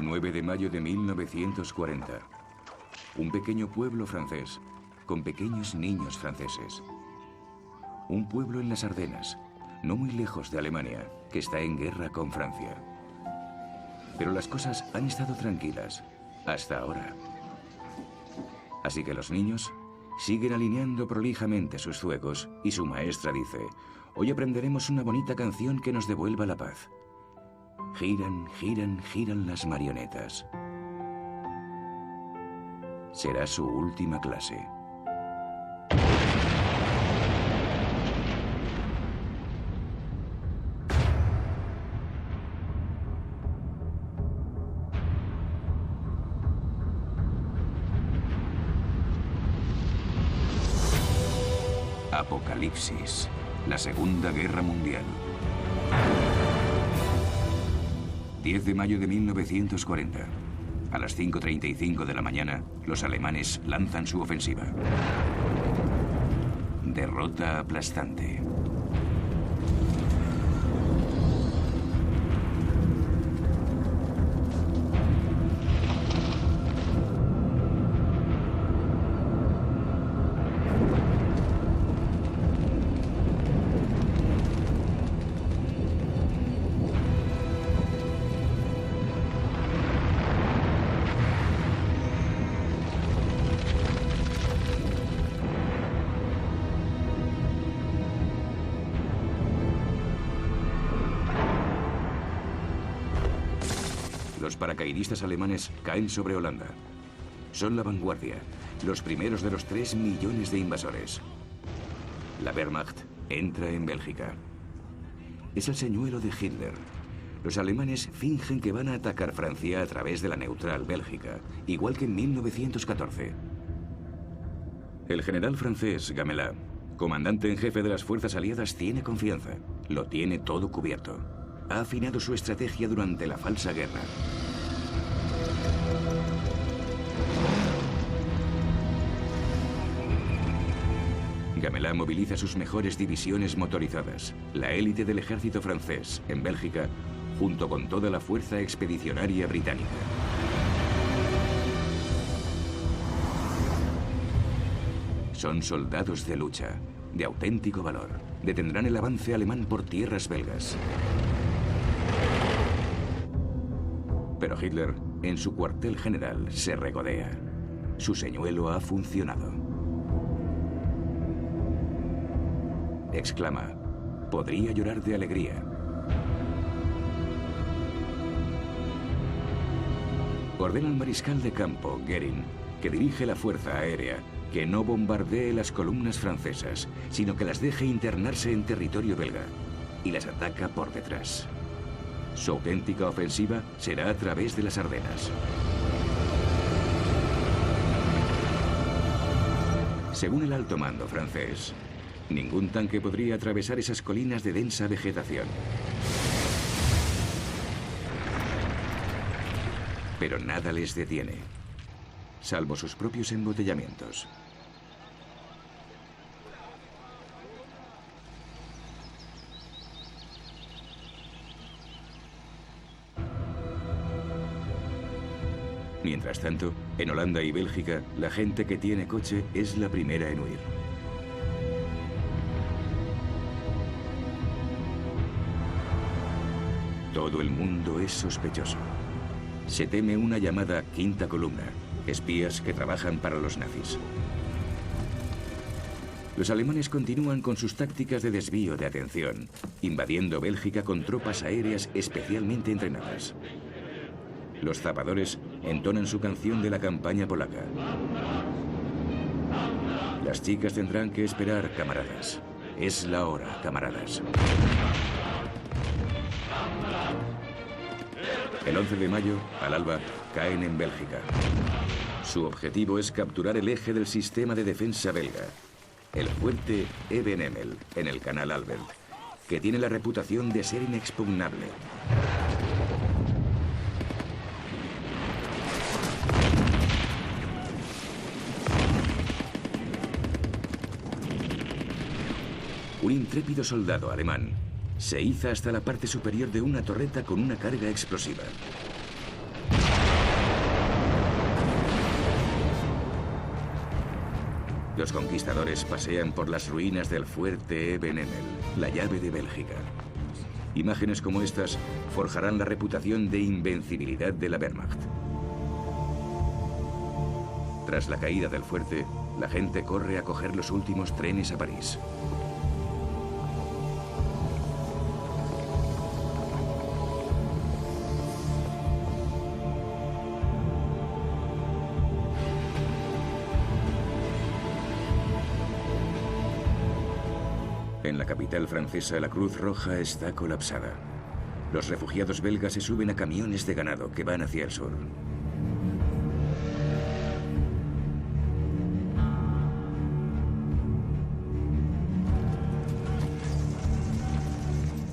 9 de mayo de 1940. Un pequeño pueblo francés, con pequeños niños franceses. Un pueblo en las Ardenas, no muy lejos de Alemania, que está en guerra con Francia. Pero las cosas han estado tranquilas, hasta ahora. Así que los niños siguen alineando prolijamente sus zuecos y su maestra dice: hoy aprenderemos una bonita canción que nos devuelva la paz. Giran, giran, giran las marionetas. Será su última clase. Apocalipsis, la Segunda Guerra Mundial. 10 de mayo de 1940. A las 5:35 de la mañana, los alemanes lanzan su ofensiva. Derrota aplastante. Los paracaidistas alemanes caen sobre Holanda. Son la vanguardia, los primeros de los 3 millones de invasores. La Wehrmacht entra en Bélgica. Es el señuelo de Hitler. Los alemanes fingen que van a atacar Francia a través de la neutral Bélgica, igual que en 1914. El general francés Gamelin, comandante en jefe de las fuerzas aliadas, tiene confianza. Lo tiene todo cubierto. Ha afinado su estrategia durante la falsa guerra. Gamelin moviliza sus mejores divisiones motorizadas, la élite del ejército francés, en Bélgica, junto con toda la fuerza expedicionaria británica. Son soldados de lucha, de auténtico valor. Detendrán el avance alemán por tierras belgas. Pero Hitler, en su cuartel general, se regodea. Su señuelo ha funcionado. Exclama: podría llorar de alegría. Ordena al mariscal de campo, Goering, que dirige la fuerza aérea, que no bombardee las columnas francesas, sino que las deje internarse en territorio belga, y las ataca por detrás. Su auténtica ofensiva será a través de las Ardenas. Según el alto mando francés, ningún tanque podría atravesar esas colinas de densa vegetación. Pero nada les detiene, salvo sus propios embotellamientos. Mientras tanto, en Holanda y Bélgica, la gente que tiene coche es la primera en huir. Todo el mundo es sospechoso. Se teme una llamada quinta columna, espías que trabajan para los nazis. Los alemanes continúan con sus tácticas de desvío de atención, invadiendo Bélgica con tropas aéreas especialmente entrenadas. Los zapadores entonan su canción de la campaña polaca. Las chicas tendrán que esperar, camaradas. Es la hora, camaradas. El 11 de mayo, al alba, caen en Bélgica. Su objetivo es capturar el eje del sistema de defensa belga, el fuerte Ebenemel, en el canal Albert, que tiene la reputación de ser inexpugnable. Un intrépido soldado alemán se iza hasta la parte superior de una torreta con una carga explosiva. Los conquistadores pasean por las ruinas del fuerte Eben Emmel, la llave de Bélgica. Imágenes como estas forjarán la reputación de invencibilidad de la Wehrmacht. Tras la caída del fuerte, la gente corre a coger los últimos trenes a París. En la capital francesa, la Cruz Roja está colapsada. Los refugiados belgas se suben a camiones de ganado que van hacia el sur.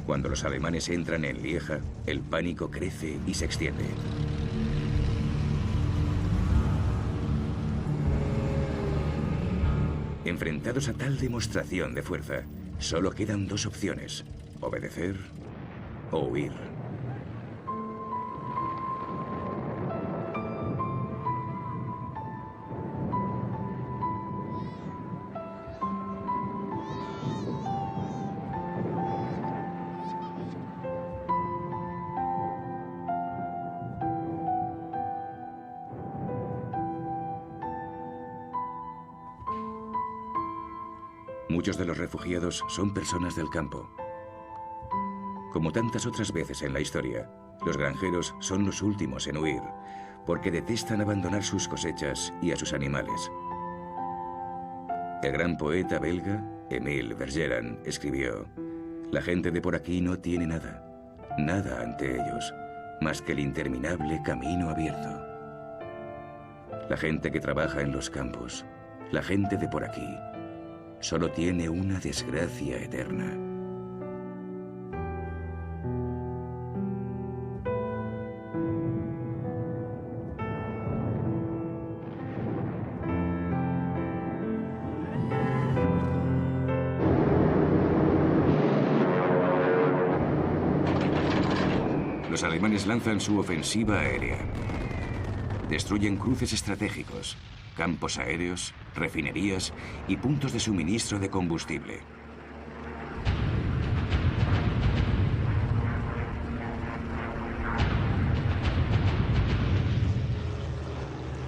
Cuando los alemanes entran en Lieja, el pánico crece y se extiende. Enfrentados a tal demostración de fuerza, solo quedan dos opciones: obedecer o huir. Muchos de los refugiados son personas del campo. Como tantas otras veces en la historia, los granjeros son los últimos en huir, porque detestan abandonar sus cosechas y a sus animales. El gran poeta belga, Émile Bergeron, escribió: «La gente de por aquí no tiene nada, nada ante ellos, más que el interminable camino abierto». La gente que trabaja en los campos, la gente de por aquí, solo tiene una desgracia eterna. Los alemanes lanzan su ofensiva aérea. Destruyen cruces estratégicos, campos aéreos, refinerías y puntos de suministro de combustible.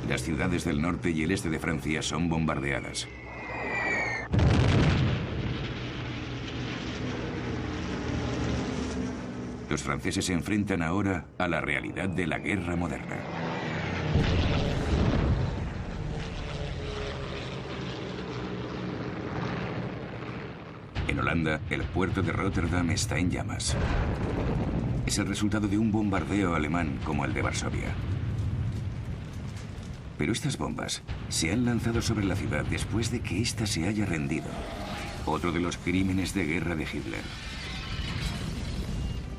Las ciudades del norte y el este de Francia son bombardeadas. Los franceses se enfrentan ahora a la realidad de la guerra moderna. En Holanda, el puerto de Rotterdam está en llamas. Es el resultado de un bombardeo alemán como el de Varsovia. Pero estas bombas se han lanzado sobre la ciudad después de que ésta se haya rendido. Otro de los crímenes de guerra de Hitler.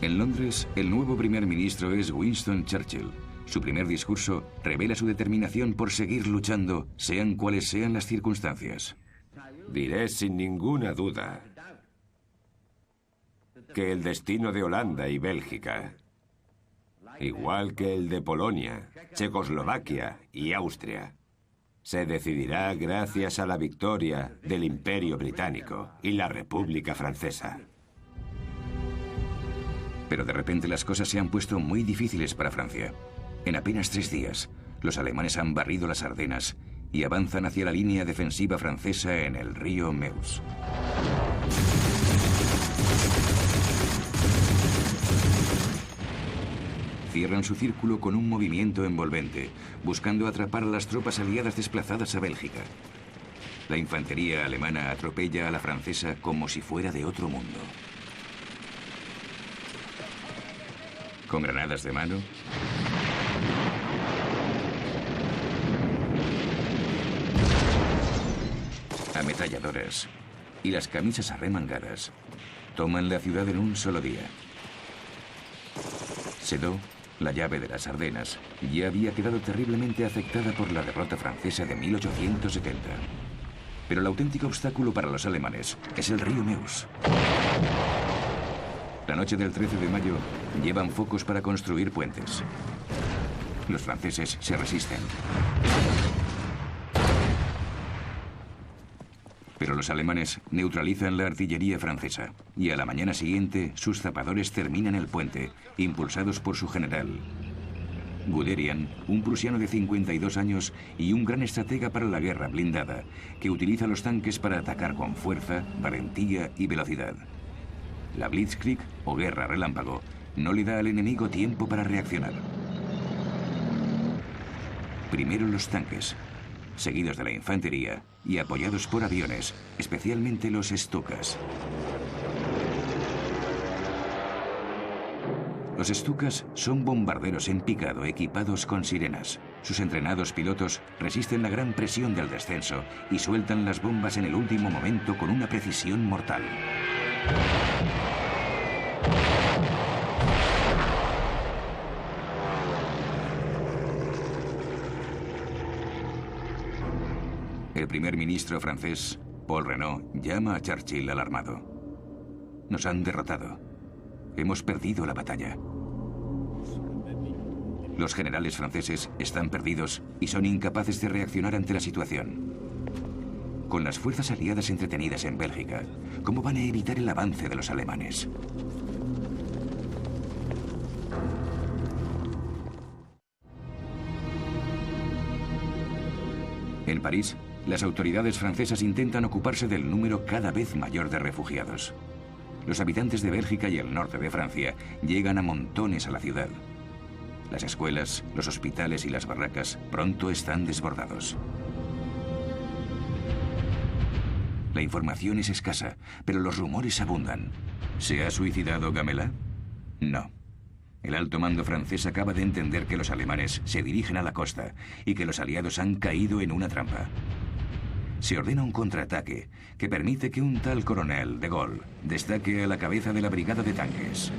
En Londres, el nuevo primer ministro es Winston Churchill. Su primer discurso revela su determinación por seguir luchando, sean cuales sean las circunstancias. Diré sin ninguna duda que el destino de Holanda y Bélgica, igual que el de Polonia, Checoslovaquia y Austria, se decidirá gracias a la victoria del Imperio Británico y la República Francesa. Pero de repente las cosas se han puesto muy difíciles para Francia. En apenas 3 días, los alemanes han barrido las Ardenas y avanzan hacia la línea defensiva francesa en el río Meuse. Cierran su círculo con un movimiento envolvente, buscando atrapar a las tropas aliadas desplazadas a Bélgica. La infantería alemana atropella a la francesa como si fuera de otro mundo. Con granadas de mano, ametralladoras y las camisas arremangadas, toman la ciudad en un solo día. Sedan, la llave de las Ardenas, ya había quedado terriblemente afectada por la derrota francesa de 1870. Pero el auténtico obstáculo para los alemanes es el río Meuse. La noche del 13 de mayo llevan focos para construir puentes. Los franceses se resisten. Pero los alemanes neutralizan la artillería francesa y a la mañana siguiente sus zapadores terminan el puente, impulsados por su general. Guderian, un prusiano de 52 años y un gran estratega para la guerra blindada, que utiliza los tanques para atacar con fuerza, valentía y velocidad. La Blitzkrieg, o guerra relámpago, no le da al enemigo tiempo para reaccionar. Primero los tanques, seguidos de la infantería y apoyados por aviones, especialmente los Stukas. Los Stukas son bombarderos en picado equipados con sirenas. Sus entrenados pilotos resisten la gran presión del descenso y sueltan las bombas en el último momento con una precisión mortal. El primer ministro francés, Paul Reynaud, llama a Churchill alarmado. Nos han derrotado. Hemos perdido la batalla. Los generales franceses están perdidos y son incapaces de reaccionar ante la situación. Con las fuerzas aliadas entretenidas en Bélgica, ¿cómo van a evitar el avance de los alemanes? En París, las autoridades francesas intentan ocuparse del número cada vez mayor de refugiados. Los habitantes de Bélgica y el norte de Francia llegan a montones a la ciudad. Las escuelas, los hospitales y las barracas pronto están desbordados. La información es escasa, pero los rumores abundan. ¿Se ha suicidado Gamelin? No. El alto mando francés acaba de entender que los alemanes se dirigen a la costa y que los aliados han caído en una trampa. Se ordena un contraataque que permite que un tal coronel de Gaulle destaque a la cabeza de la brigada de tanques.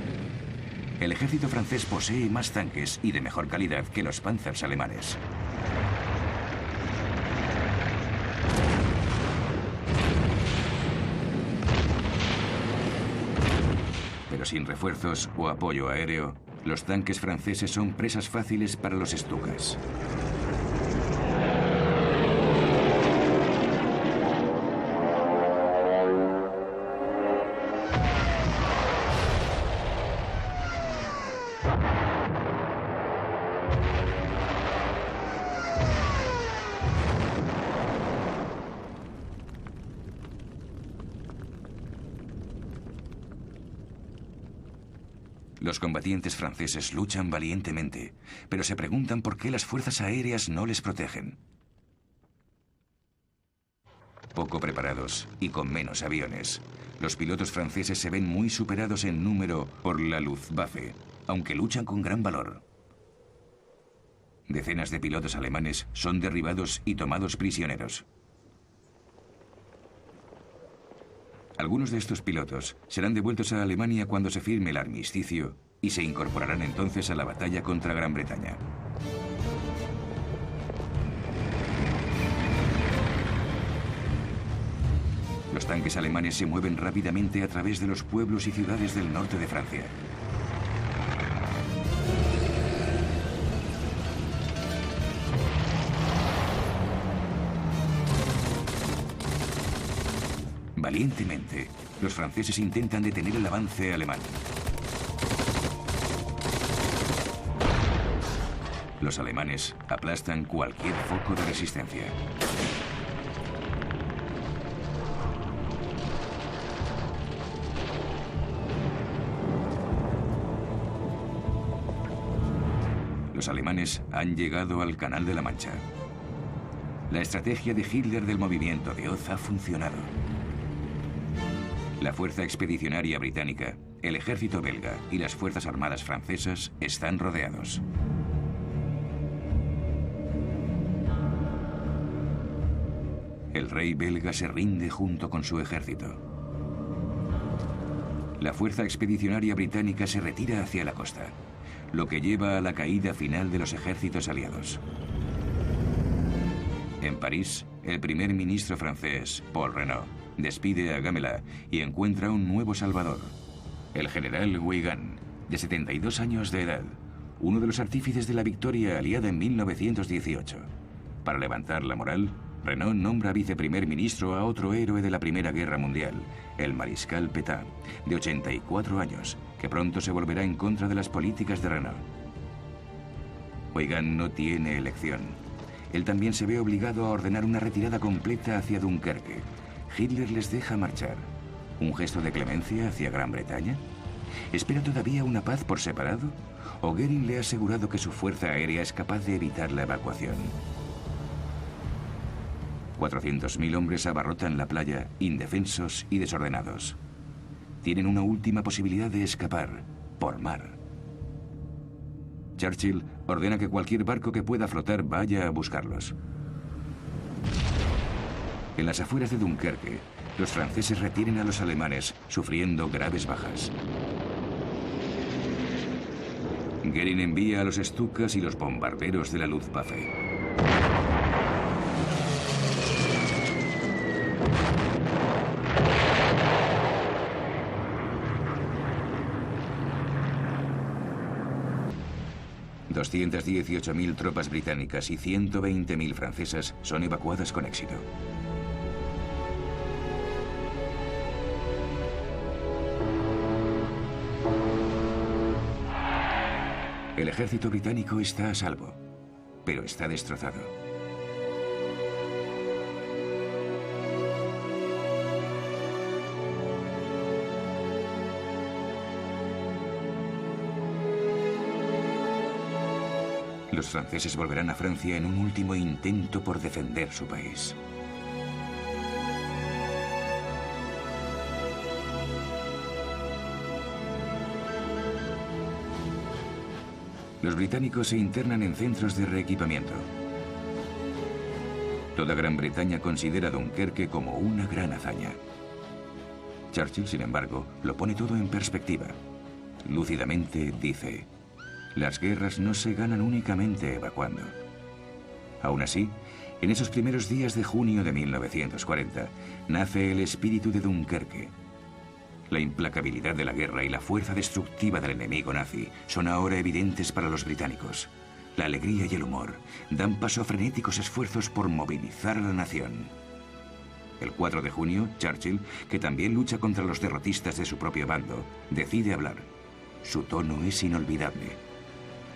El ejército francés posee más tanques y de mejor calidad que los Panzers alemanes. Pero sin refuerzos o apoyo aéreo, los tanques franceses son presas fáciles para los Stukas. Los combatientes franceses luchan valientemente, pero se preguntan por qué las fuerzas aéreas no les protegen. Poco preparados y con menos aviones, los pilotos franceses se ven muy superados en número por la Luftwaffe, aunque luchan con gran valor. Decenas de pilotos alemanes son derribados y tomados prisioneros. Algunos de estos pilotos serán devueltos a Alemania cuando se firme el armisticio y se incorporarán entonces a la batalla contra Gran Bretaña. Los tanques alemanes se mueven rápidamente a través de los pueblos y ciudades del norte de Francia. Valientemente, los franceses intentan detener el avance alemán. Los alemanes aplastan cualquier foco de resistencia. Los alemanes han llegado al Canal de la Mancha. La estrategia de Hitler del movimiento de Oz ha funcionado. La fuerza expedicionaria británica, el ejército belga y las fuerzas armadas francesas están rodeados. El rey belga se rinde junto con su ejército. La fuerza expedicionaria británica se retira hacia la costa, lo que lleva a la caída final de los ejércitos aliados. En París, el primer ministro francés, Paul Reynaud, despide a Gamelin y encuentra un nuevo salvador, el general Weygand, de 72 años de edad, uno de los artífices de la victoria aliada en 1918. Para levantar la moral, Renault nombra viceprimer ministro a otro héroe de la Primera Guerra Mundial, el mariscal Pétain, de 84 años, que pronto se volverá en contra de las políticas de Renault. Weygand no tiene elección. Él también se ve obligado a ordenar una retirada completa hacia Dunkerque. Hitler les deja marchar. ¿Un gesto de clemencia hacia Gran Bretaña? ¿Espera todavía una paz por separado? ¿O Goering le ha asegurado que su fuerza aérea es capaz de evitar la evacuación? 400.000 hombres abarrotan la playa, indefensos y desordenados. Tienen una última posibilidad de escapar, por mar. Churchill ordena que cualquier barco que pueda flotar vaya a buscarlos. En las afueras de Dunkerque, los franceses retienen a los alemanes, sufriendo graves bajas. Goering envía a los Stukas y los bombarderos de la Luftwaffe. ...218.000 tropas británicas y 120.000 francesas son evacuadas con éxito. El ejército británico está a salvo, pero está destrozado. Los franceses volverán a Francia en un último intento por defender su país. Los británicos se internan en centros de reequipamiento. Toda Gran Bretaña considera Dunkerque como una gran hazaña. Churchill, sin embargo, lo pone todo en perspectiva. Lúcidamente dice: las guerras no se ganan únicamente evacuando. Aún así, en esos primeros días de junio de 1940, nace el espíritu de Dunkerque. La implacabilidad de la guerra y la fuerza destructiva del enemigo nazi son ahora evidentes para los británicos. La alegría y el humor dan paso a frenéticos esfuerzos por movilizar a la nación. El 4 de junio, Churchill, que también lucha contra los derrotistas de su propio bando, decide hablar. Su tono es inolvidable.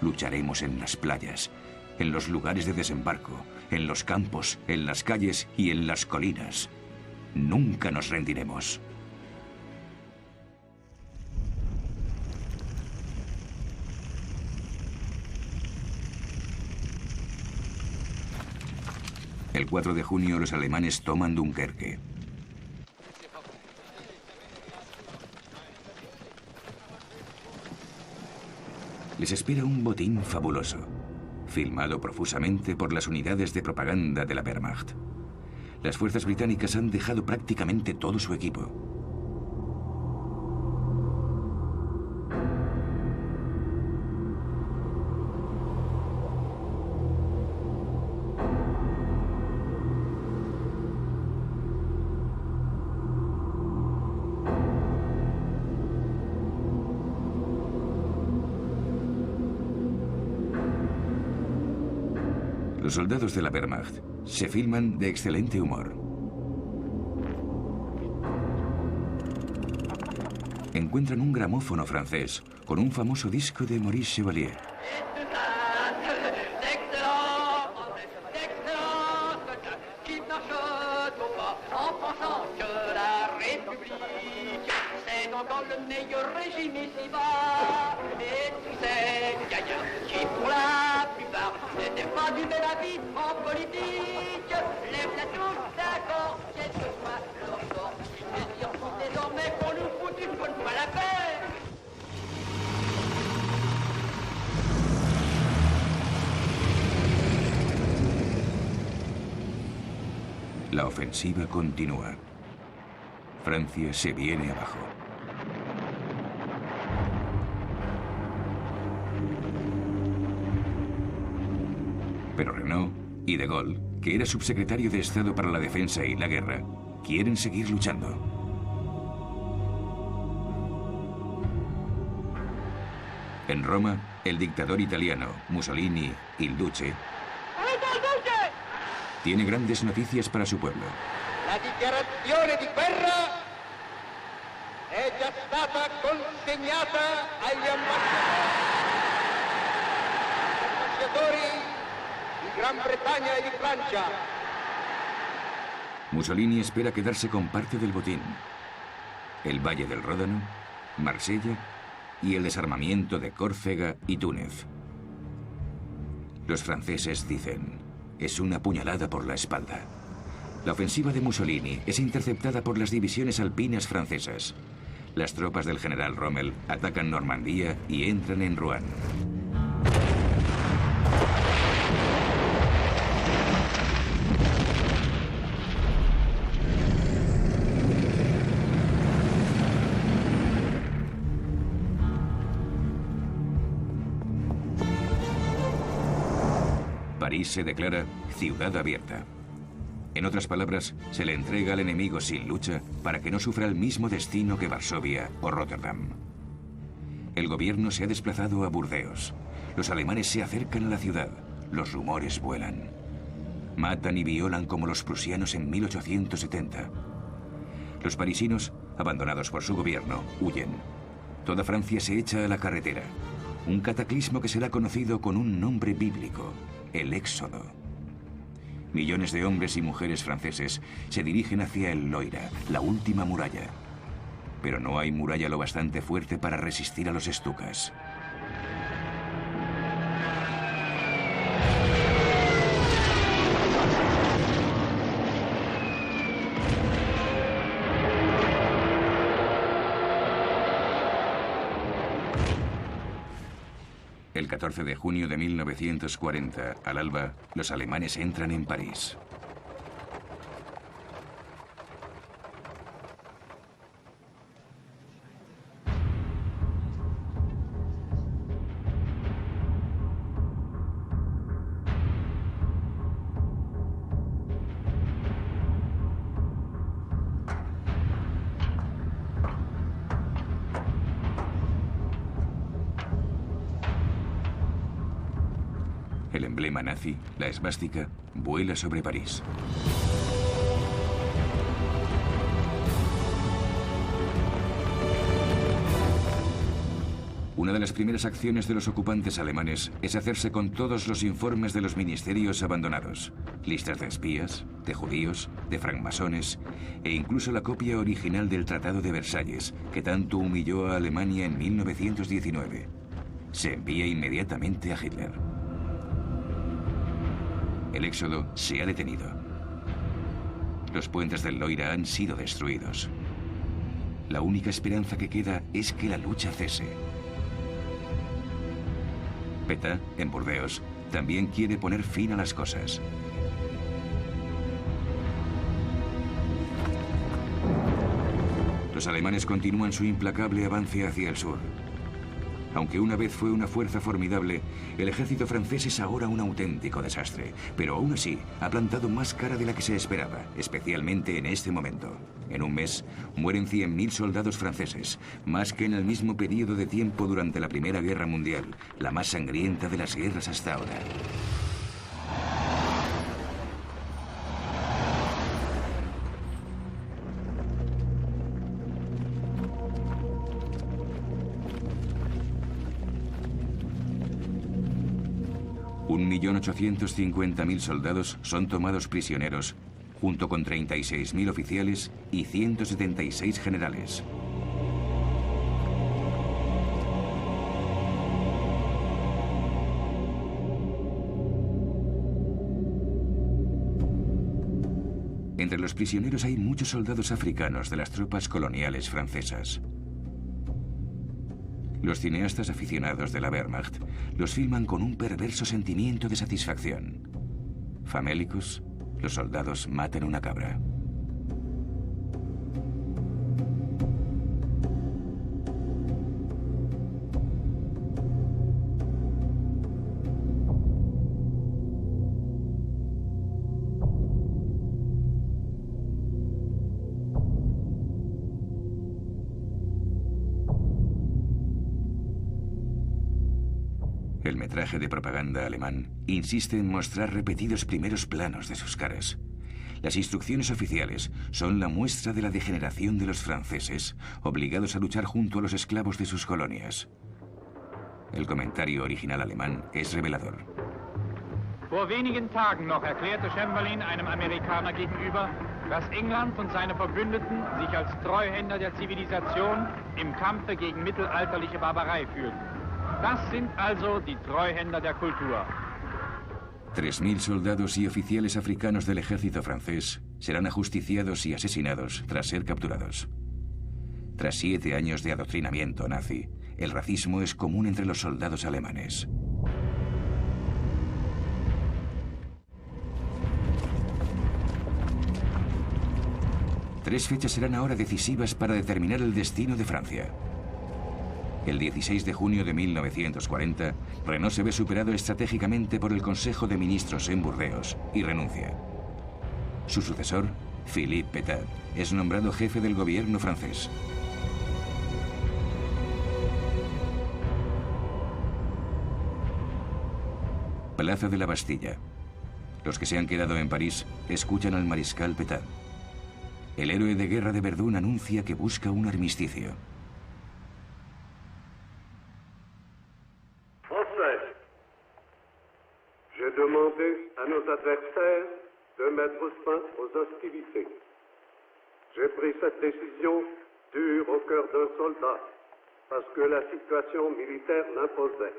Lucharemos en las playas, en los lugares de desembarco, en los campos, en las calles y en las colinas. Nunca nos rendiremos. El 4 de junio los alemanes toman Dunkerque. Les espera un botín fabuloso, filmado profusamente por las unidades de propaganda de la Wehrmacht. Las fuerzas británicas han dejado prácticamente todo su equipo. Los soldados de la Wehrmacht se filman de excelente humor. Encuentran un gramófono francés con un famoso disco de Maurice Chevalier. La ofensiva continúa. Francia se viene abajo. Pero Renault y de Gaulle, que era subsecretario de Estado para la Defensa y la Guerra, quieren seguir luchando. En Roma, el dictador italiano, Mussolini, il Duce, tiene grandes noticias para su pueblo. La dichiarazione di guerra è già stata consegnata agli ambasciatori di Gran Bretagna e di Francia. Mussolini espera quedarse con parte del botín. El Valle del Ródano, Marsella y el desarmamiento de Córcega y Túnez. Los franceses dicen, es una puñalada por la espalda. La ofensiva de Mussolini es interceptada por las divisiones alpinas francesas. Las tropas del general Rommel atacan Normandía y entran en Rouen. París se declara ciudad abierta. En otras palabras, se le entrega al enemigo sin lucha para que no sufra el mismo destino que Varsovia o Rotterdam. El gobierno se ha desplazado a Burdeos. Los alemanes se acercan a la ciudad. Los rumores vuelan. Matan y violan como los prusianos en 1870. Los parisinos, abandonados por su gobierno, huyen. Toda Francia se echa a la carretera. Un cataclismo que será conocido con un nombre bíblico: el Éxodo. Millones de hombres y mujeres franceses se dirigen hacia el Loira, la última muralla. Pero no hay muralla lo bastante fuerte para resistir a los estucas. El 14 de junio de 1940, al alba, los alemanes entran en París. El emblema nazi, la esvástica, vuela sobre París. Una de las primeras acciones de los ocupantes alemanes es hacerse con todos los informes de los ministerios abandonados, listas de espías, de judíos, de francmasones e incluso la copia original del Tratado de Versalles, que tanto humilló a Alemania en 1919. Se envía inmediatamente a Hitler. El éxodo se ha detenido. Los puentes del Loira han sido destruidos. La única esperanza que queda es que la lucha cese. Pétain, en Burdeos, también quiere poner fin a las cosas. Los alemanes continúan su implacable avance hacia el sur. Aunque una vez fue una fuerza formidable, el ejército francés es ahora un auténtico desastre. Pero aún así, ha plantado más cara de la que se esperaba, especialmente en este momento. En un mes, mueren 100.000 soldados franceses, más que en el mismo periodo de tiempo durante la Primera Guerra Mundial, la más sangrienta de las guerras hasta ahora. Un 1.850.000 soldados son tomados prisioneros, junto con 36.000 oficiales y 176 generales. Entre los prisioneros hay muchos soldados africanos de las tropas coloniales francesas. Los cineastas aficionados de la Wehrmacht los filman con un perverso sentimiento de satisfacción. Famélicos, los soldados matan una cabra. El metraje de propaganda alemán insiste en mostrar repetidos primeros planos de sus caras. Las instrucciones oficiales son la muestra de la degeneración de los franceses, obligados a luchar junto a los esclavos de sus colonias. El comentario original alemán es revelador. Vor wenigen Tagen noch erklärte Chamberlain einem Amerikaner gegenüber, dass England und seine Verbündeten sich als Treuhänder der Zivilisation im Kampfe gegen mittelalterliche Barbarei fühlten. Das sind also die Treuhänder der Kultur. 3.000 soldados y oficiales africanos del ejército francés serán ajusticiados y asesinados tras ser capturados. Tras 7 años de adoctrinamiento nazi, el racismo es común entre los soldados alemanes. Tres fechas serán ahora decisivas para determinar el destino de Francia. El 16 de junio de 1940, Renaud se ve superado estratégicamente por el Consejo de Ministros en Burdeos y renuncia. Su sucesor, Philippe Pétain, es nombrado jefe del gobierno francés. Plaza de la Bastilla. Los que se han quedado en París escuchan al mariscal Pétain. El héroe de guerra de Verdún anuncia que busca un armisticio. Français, j'ai demandé à nos adversaires de mettre fin aux hostilités. J'ai pris cette décision dure au cœur d'un soldat, parce que la situation militaire l'imposait.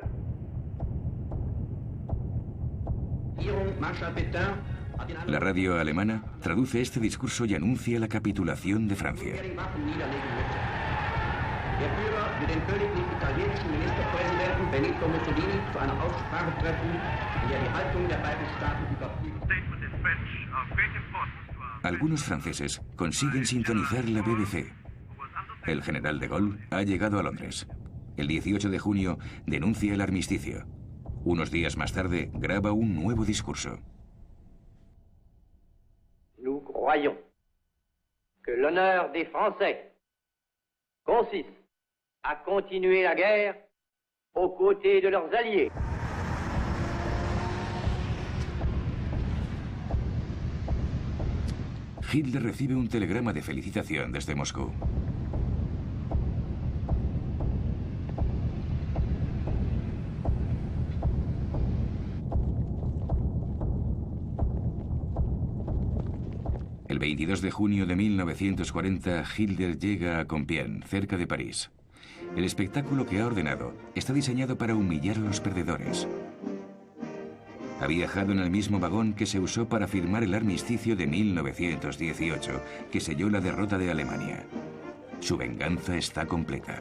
La radio alemana traduce este discurso y anuncia la capitulación de Francia. Algunos franceses consiguen sintonizar la BBC. El general de Gaulle ha llegado a Londres. El 18 de junio denuncia el armisticio. Unos días más tarde graba un nuevo discurso. Nous croyons que l'honneur des Français consiste à continuer la guerre aux côtés de leurs alliés. Hitler recibe un telegrama de felicitación desde Moscú. El 22 de junio de 1940, Hitler llega a Compiègne, cerca de París. El espectáculo que ha ordenado está diseñado para humillar a los perdedores. Ha viajado en el mismo vagón que se usó para firmar el armisticio de 1918, que selló la derrota de Alemania. Su venganza está completa.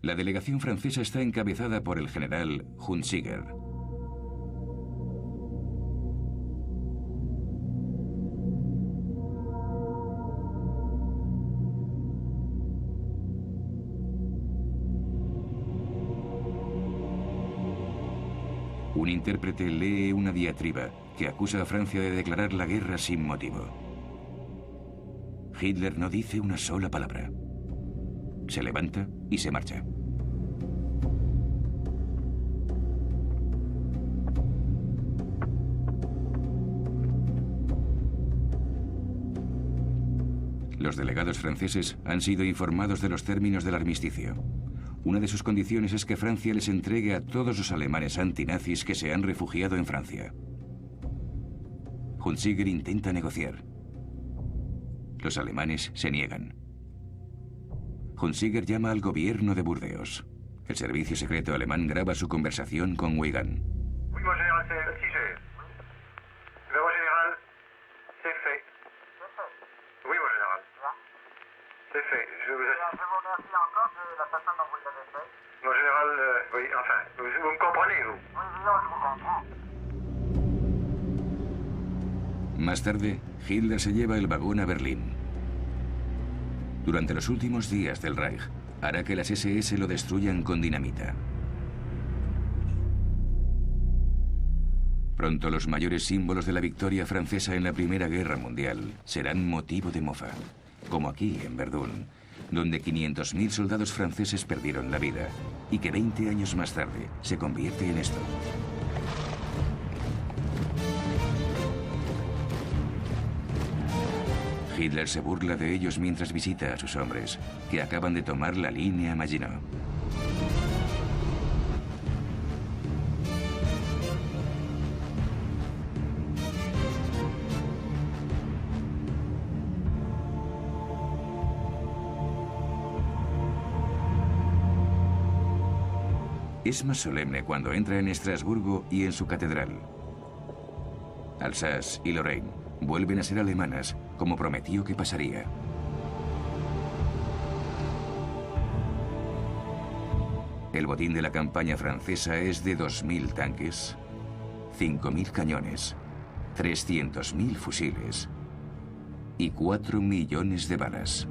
La delegación francesa está encabezada por el general Hunziker. Un intérprete lee una diatriba que acusa a Francia de declarar la guerra sin motivo. Hitler no dice una sola palabra. Se levanta y se marcha. Los delegados franceses han sido informados de los términos del armisticio. Una de sus condiciones es que Francia les entregue a todos los alemanes antinazis que se han refugiado en Francia. Hunziker intenta negociar. Los alemanes se niegan. Hunziker llama al gobierno de Burdeos. El servicio secreto alemán graba su conversación con Weygand. Oui, mon général, c'est Tiger. Mon général, c'est fait. Oui, mon général. C'est fait. Je vous remercie encore de la façon dont vous l'avez fait. Mon général, oui, enfin, vous me comprenez, vous? Oui, je vous comprends. Más tarde, Hitler se lleva el vagón a Berlín. Durante los últimos días del Reich, hará que las SS lo destruyan con dinamita. Pronto los mayores símbolos de la victoria francesa en la Primera Guerra Mundial serán motivo de mofa, como aquí en Verdún, donde 500.000 soldados franceses perdieron la vida y que 20 años más tarde se convierte en esto. Hitler se burla de ellos mientras visita a sus hombres, que acaban de tomar la línea Maginot. Es más solemne cuando entra en Estrasburgo y en su catedral. Alsace y Lorraine vuelven a ser alemanas, como prometió que pasaría. El botín de la campaña francesa es de 2.000 tanques, 5.000 cañones, 300.000 fusiles y 4 millones de balas.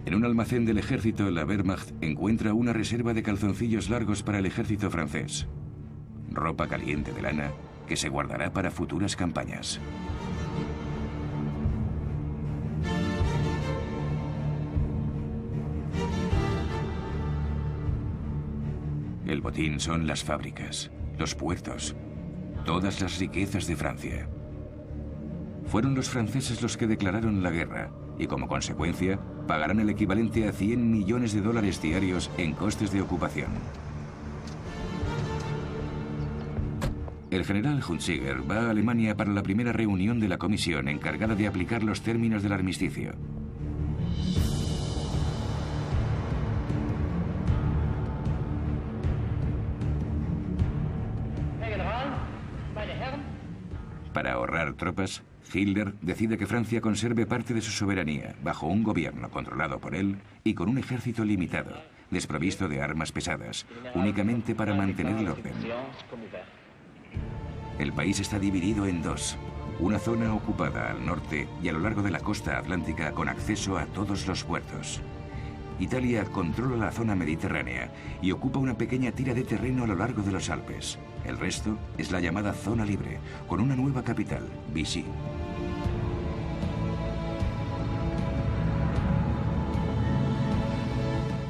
En un almacén del ejército, la Wehrmacht encuentra una reserva de calzoncillos largos para el ejército francés. Ropa caliente de lana que se guardará para futuras campañas. El botín son las fábricas, los puertos, todas las riquezas de Francia. Fueron los franceses los que declararon la guerra y, como consecuencia, pagarán el equivalente a 100 millones de dólares diarios en costes de ocupación. El general Hunziger va a Alemania para la primera reunión de la comisión encargada de aplicar los términos del armisticio. Para ahorrar tropas, Hitler decide que Francia conserve parte de su soberanía bajo un gobierno controlado por él y con un ejército limitado, desprovisto de armas pesadas, únicamente para mantener el orden. El país está dividido en dos, una zona ocupada al norte y a lo largo de la costa atlántica con acceso a todos los puertos. Italia controla la zona mediterránea y ocupa una pequeña tira de terreno a lo largo de los Alpes. El resto es la llamada zona libre, con una nueva capital, Vichy.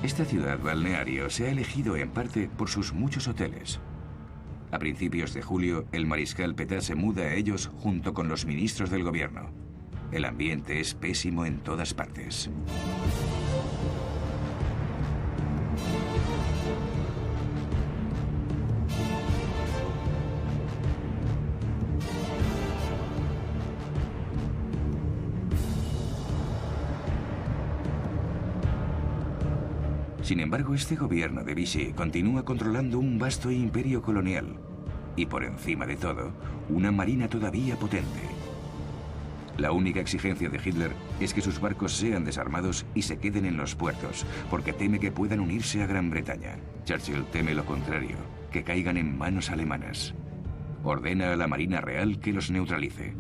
Esta ciudad balneario se ha elegido en parte por sus muchos hoteles. A principios de julio, el mariscal Pétain se muda a ellos junto con los ministros del gobierno. El ambiente es pésimo en todas partes. Sin embargo, este gobierno de Vichy continúa controlando un vasto imperio colonial y, por encima de todo, una marina todavía potente. La única exigencia de Hitler es que sus barcos sean desarmados y se queden en los puertos, porque teme que puedan unirse a Gran Bretaña. Churchill teme lo contrario, que caigan en manos alemanas. Ordena a la Marina Real que los neutralice.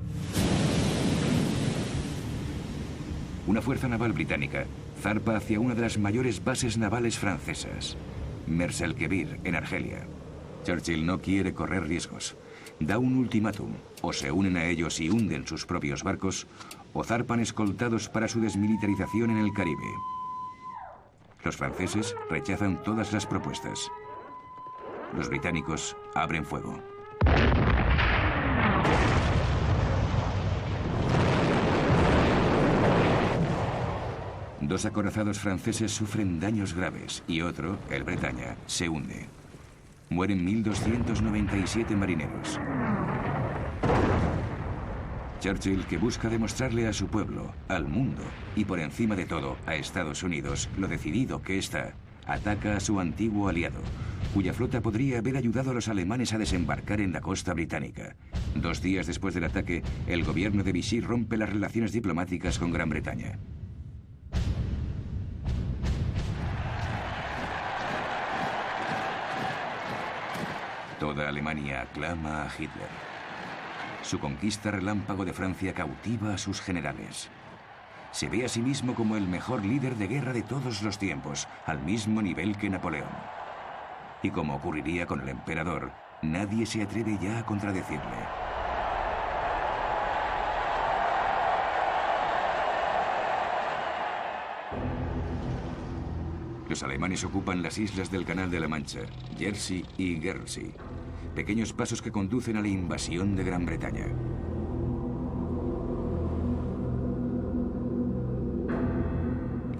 Una fuerza naval británica zarpa hacia una de las mayores bases navales francesas, Mers-el-Kebir, en Argelia. Churchill no quiere correr riesgos. Da un ultimátum: o se unen a ellos y hunden sus propios barcos, o zarpan escoltados para su desmilitarización en el Caribe. Los franceses rechazan todas las propuestas. Los británicos abren fuego. Dos acorazados franceses sufren daños graves y otro, el Bretaña, se hunde. Mueren 1.297 marineros. Churchill, que busca demostrarle a su pueblo, al mundo y por encima de todo a Estados Unidos lo decidido que está, ataca a su antiguo aliado, cuya flota podría haber ayudado a los alemanes a desembarcar en la costa británica. 2 días después del ataque, el gobierno de Vichy rompe las relaciones diplomáticas con Gran Bretaña. Toda Alemania aclama a Hitler. Su conquista relámpago de Francia cautiva a sus generales. Se ve a sí mismo como el mejor líder de guerra de todos los tiempos, al mismo nivel que Napoleón. Y como ocurriría con el emperador, nadie se atreve ya a contradecirle. Los alemanes ocupan las islas del Canal de la Mancha, Jersey y Guernsey, pequeños pasos que conducen a la invasión de Gran Bretaña.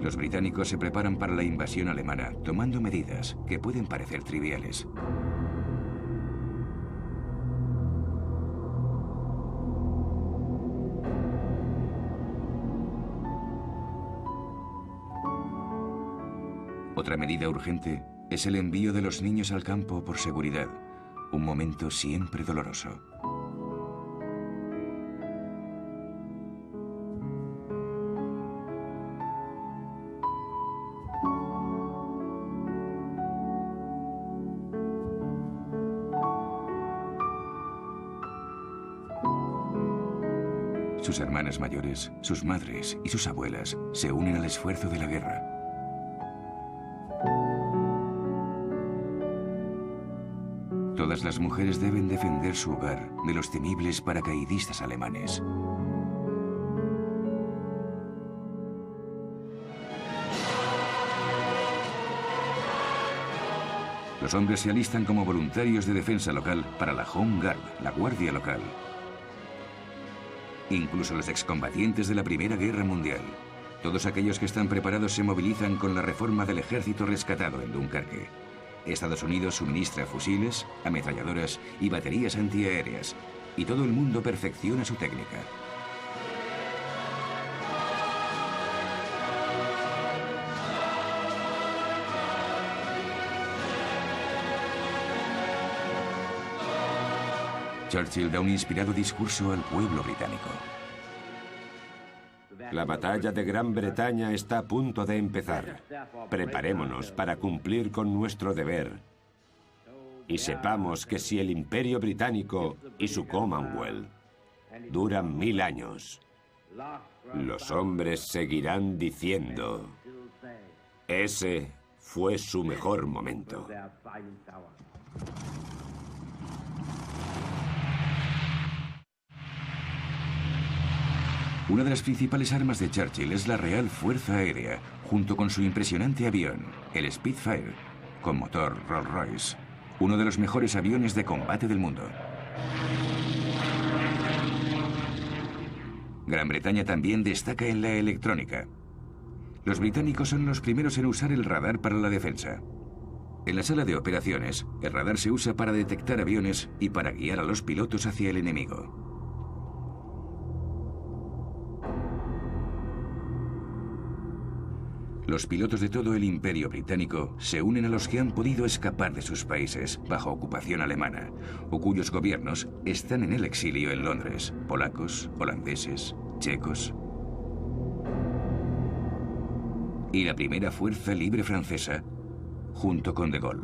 Los británicos se preparan para la invasión alemana, tomando medidas que pueden parecer triviales. Otra medida urgente es el envío de los niños al campo por seguridad, un momento siempre doloroso. Sus hermanas mayores, sus madres y sus abuelas se unen al esfuerzo de la guerra. Todas las mujeres deben defender su hogar de los temibles paracaidistas alemanes. Los hombres se alistan como voluntarios de defensa local para la Home Guard, la guardia local. Incluso los excombatientes de la Primera Guerra Mundial. Todos aquellos que están preparados se movilizan con la reforma del ejército rescatado en Dunkerque. Estados Unidos suministra fusiles, ametralladoras y baterías antiaéreas, y todo el mundo perfecciona su técnica. Churchill da un inspirado discurso al pueblo británico. La batalla de Gran Bretaña está a punto de empezar. Preparémonos para cumplir con nuestro deber. Y sepamos que si el Imperio Británico y su Commonwealth duran 1000 años, los hombres seguirán diciendo: ese fue su mejor momento. Una de las principales armas de Churchill es la Real Fuerza Aérea, junto con su impresionante avión, el Spitfire, con motor Rolls-Royce, uno de los mejores aviones de combate del mundo. Gran Bretaña también destaca en la electrónica. Los británicos son los primeros en usar el radar para la defensa. En la sala de operaciones, el radar se usa para detectar aviones y para guiar a los pilotos hacia el enemigo. Los pilotos de todo el Imperio Británico se unen a los que han podido escapar de sus países bajo ocupación alemana, o cuyos gobiernos están en el exilio en Londres, polacos, holandeses, checos. Y la primera Fuerza Libre Francesa, junto con De Gaulle.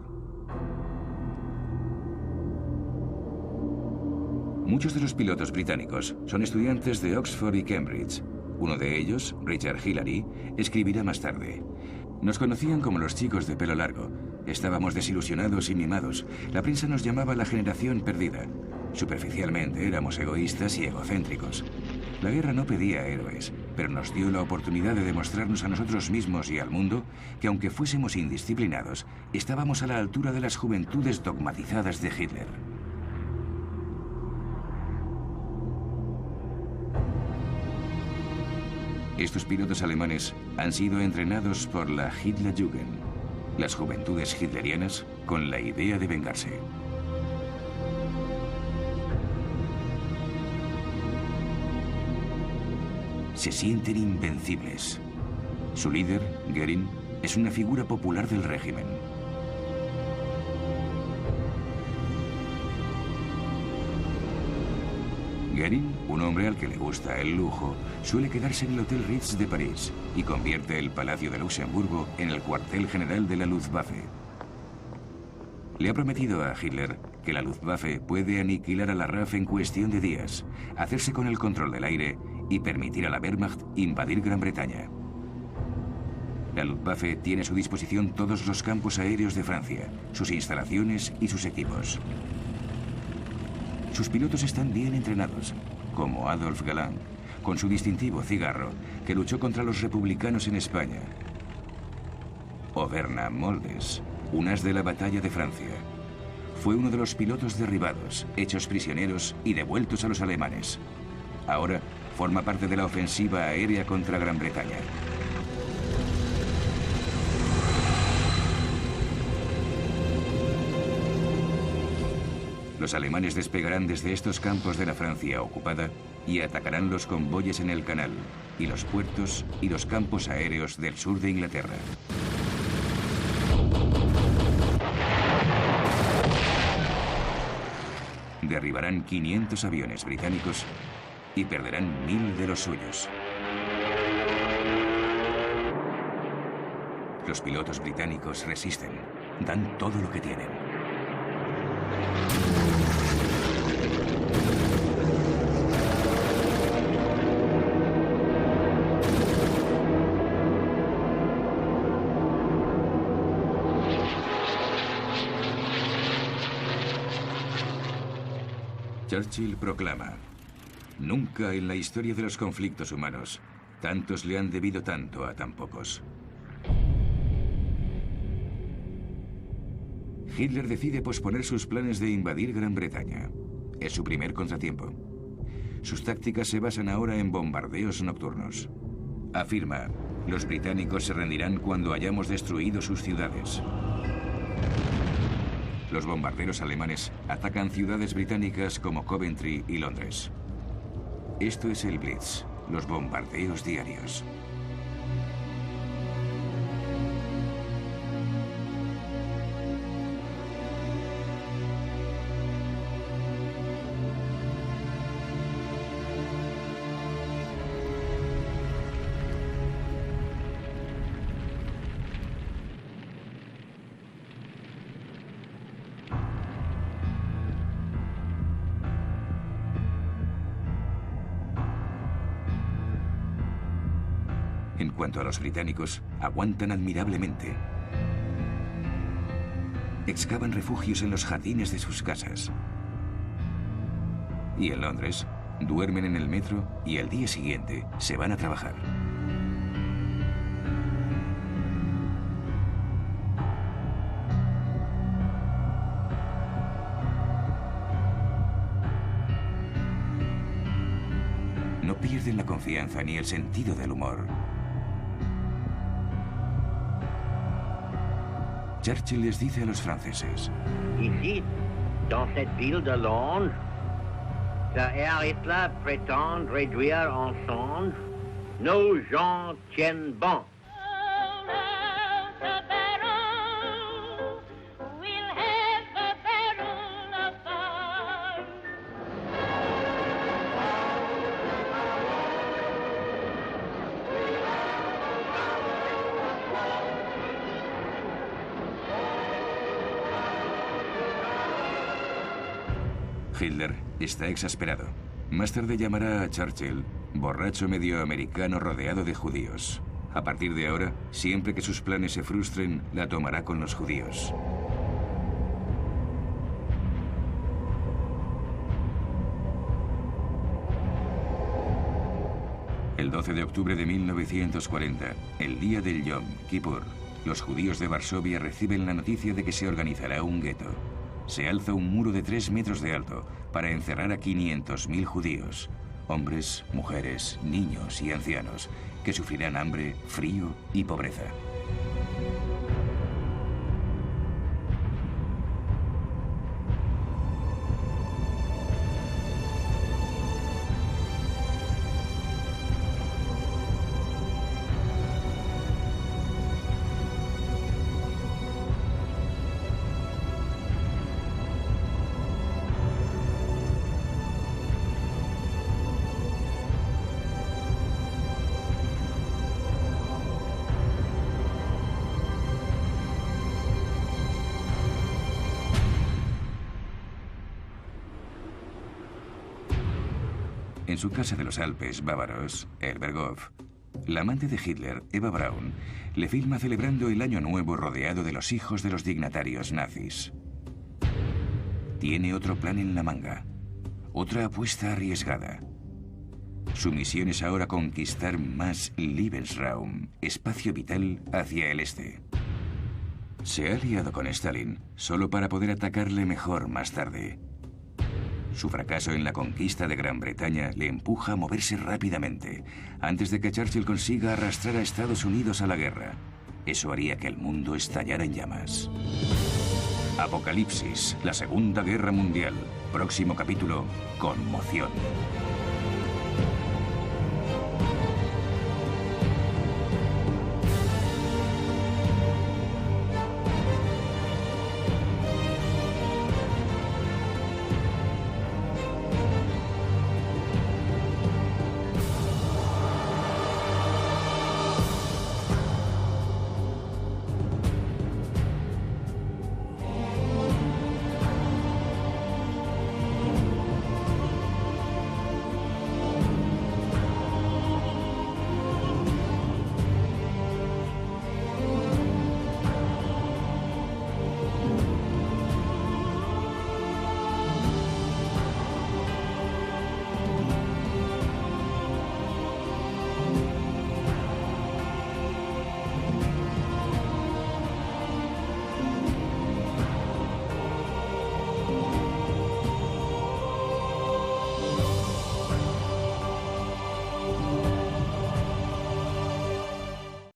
Muchos de los pilotos británicos son estudiantes de Oxford y Cambridge. Uno de ellos, Richard Hillary, escribirá más tarde: nos conocían como los chicos de pelo largo. Estábamos desilusionados y mimados. La prensa nos llamaba la generación perdida. Superficialmente éramos egoístas y egocéntricos. La guerra no pedía héroes, pero nos dio la oportunidad de demostrarnos a nosotros mismos y al mundo que, aunque fuésemos indisciplinados, estábamos a la altura de las juventudes dogmatizadas de Hitler. Estos pilotos alemanes han sido entrenados por la Hitlerjugend, las juventudes hitlerianas, con la idea de vengarse. Se sienten invencibles. Su líder, Göring, es una figura popular del régimen. Göring, un hombre al que le gusta el lujo, suele quedarse en el Hotel Ritz de París y convierte el Palacio de Luxemburgo en el cuartel general de la Luftwaffe. Le ha prometido a Hitler que la Luftwaffe puede aniquilar a la RAF en cuestión de días, hacerse con el control del aire y permitir a la Wehrmacht invadir Gran Bretaña. La Luftwaffe tiene a su disposición todos los campos aéreos de Francia, sus instalaciones y sus equipos. Sus pilotos están bien entrenados, como Adolf Galland, con su distintivo cigarro, que luchó contra los republicanos en España. O Bernard Moldes, un as de la batalla de Francia. Fue uno de los pilotos derribados, hechos prisioneros y devueltos a los alemanes. Ahora forma parte de la ofensiva aérea contra Gran Bretaña. Los alemanes despegarán desde estos campos de la Francia ocupada y atacarán los convoyes en el canal, y los puertos y los campos aéreos del sur de Inglaterra. Derribarán 500 aviones británicos y perderán 1000 de los suyos. Los pilotos británicos resisten, dan todo lo que tienen. Churchill proclama: nunca en la historia de los conflictos humanos tantos le han debido tanto a tan pocos. Hitler decide posponer sus planes de invadir Gran Bretaña. Es su primer contratiempo. Sus tácticas se basan ahora en bombardeos nocturnos. Afirma: los británicos se rendirán cuando hayamos destruido sus ciudades. Los bombarderos alemanes atacan ciudades británicas como Coventry y Londres. Esto es el Blitz, los bombardeos diarios. En cuanto a los británicos, aguantan admirablemente. Excavan refugios en los jardines de sus casas. Y en Londres, duermen en el metro y al día siguiente se van a trabajar. No pierden la confianza ni el sentido del humor. Churchill les dice a los franceses: Ici, dans cette ville de Londres, que Herr Hitler prétend réduire en cendres, nos gens tiennent bon. Hitler está exasperado. Más tarde llamará a Churchill borracho medio americano rodeado de judíos. A partir de ahora, siempre que sus planes se frustren, la tomará con los judíos. El 12 de octubre de 1940, el día del Yom Kippur, los judíos de Varsovia reciben la noticia de que se organizará un gueto. Se alza un muro de 3 metros de alto para encerrar a 500.000 judíos, hombres, mujeres, niños y ancianos, que sufrirán hambre, frío y pobreza. En su casa de los Alpes bávaros, Elberhof, la amante de Hitler, Eva Braun, le filma celebrando el Año Nuevo rodeado de los hijos de los dignatarios nazis. Tiene otro plan en la manga, otra apuesta arriesgada. Su misión es ahora conquistar más Lebensraum, espacio vital hacia el este. Se ha aliado con Stalin solo para poder atacarle mejor más tarde. Su fracaso en la conquista de Gran Bretaña le empuja a moverse rápidamente, antes de que Churchill consiga arrastrar a Estados Unidos a la guerra. Eso haría que el mundo estallara en llamas. Apocalipsis, la Segunda Guerra Mundial. Próximo capítulo, Conmoción.